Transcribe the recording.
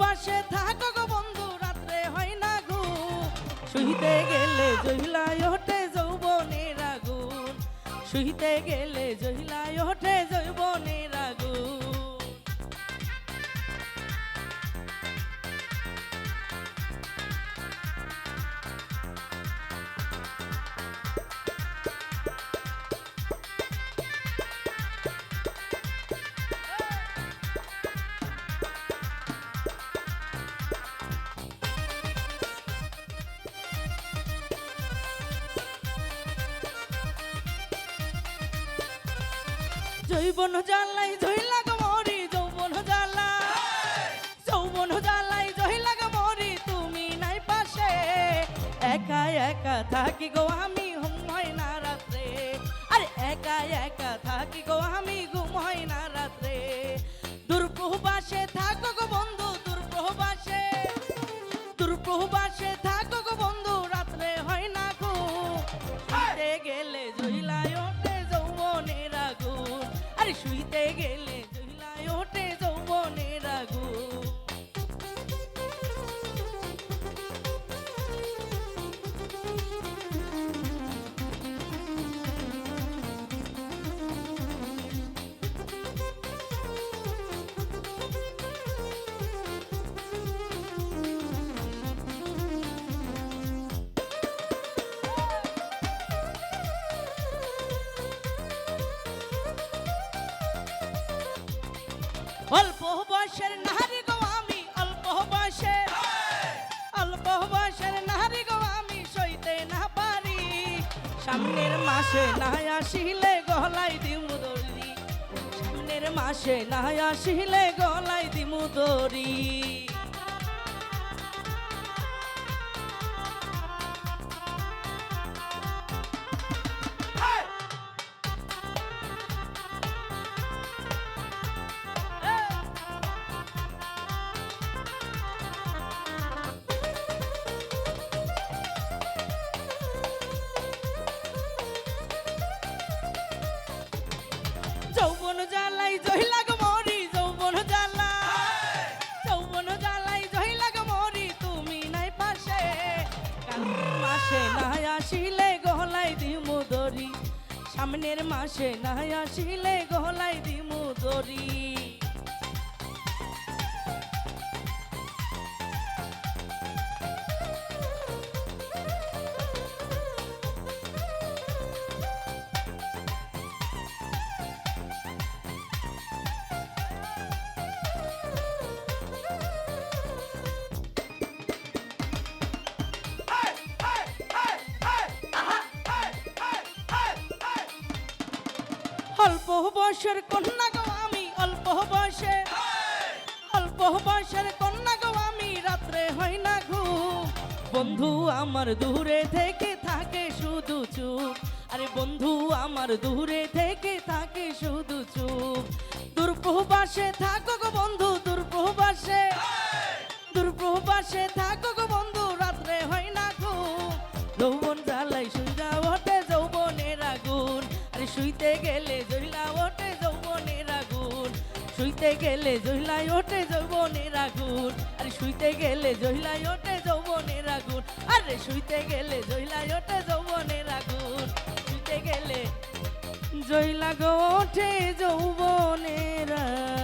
বাসে থাকো গো বন্ধু রাত্রে হয় না ঘুম শুইতে গেলে জহিলায় ওঠে যৌবনের আগুন শুইতে গেলে জহিলায় ওঠে যৌবনের আগুন যৌবন জ্বালাই জহিলা গো মরি যৌবন জ্বালা যৌবন জ্বালাই জহিলা গো মরি তুমি নাই পাশে একা একা থাকি গো আমি ঘুম হয় না রাত্রে আরে একা একা থাকি গো আমি ঘুম হয় না রাত্রে দুর্প্রবাসে থাকো গো বন্ধু দুর্প্রবাসে থাকো গো বন্ধু রাত্রে হয় না ঘুম শুইতে গেলে জহিলায় ওঠে যৌবনের আগুন আরে শুইতে গেলে জহিলায় ওঠে যৌবনের আগুন অল্প বয়সের নারী গো আমি অল্প বয়সের নারী গো আমি সইতে না পারি সামনের মাসে না আসিলে গলায় দিমু দড়ি সামনের মাসে না আসিলে গলায় দিমু দড়ি যৌবন জ্বালাই জহিলা গো মরি যৌবন জ্বালাই জহিলা গো মরি তুমি নাই পাশে কালকের মাসে না আসিলে গলায় দিমু দড়ি সামনের মাসে না আসিলে গলায় দিমু দড়ি অল্প বয়সের কন্যা গো আমি অল্প বয়সের কন্যা গো আমি রাত্রে হয় না ঘুম বন্ধু আমার দূরে থেকে থাকে শুধু চুপ আরে বন্ধু আমার দূরে থেকে থাকে শুধু চুপ দুর্প্রবাসে থাকো গো বন্ধু দুর্প্রবাসে থাকো গো বন্ধু রাত্রে হয় না ঘুম যৌবন জ্বালাই শুইয়া ওঠে যৌবনের আগুন আরে শুইতে গেলে জহিলা ওঠে যৌবনের আগুন শুইতে গেলে জহিলায় ওঠে যৌবনের আগুন আরে শুইতে গেলে জহিলায় ওঠে যৌবনের আগুন আরে শুইতে গেলে জহিলায় ওঠে যৌবনের আগুন শুইতে গেলে জহিলা গো ওঠে যৌবনের আগুন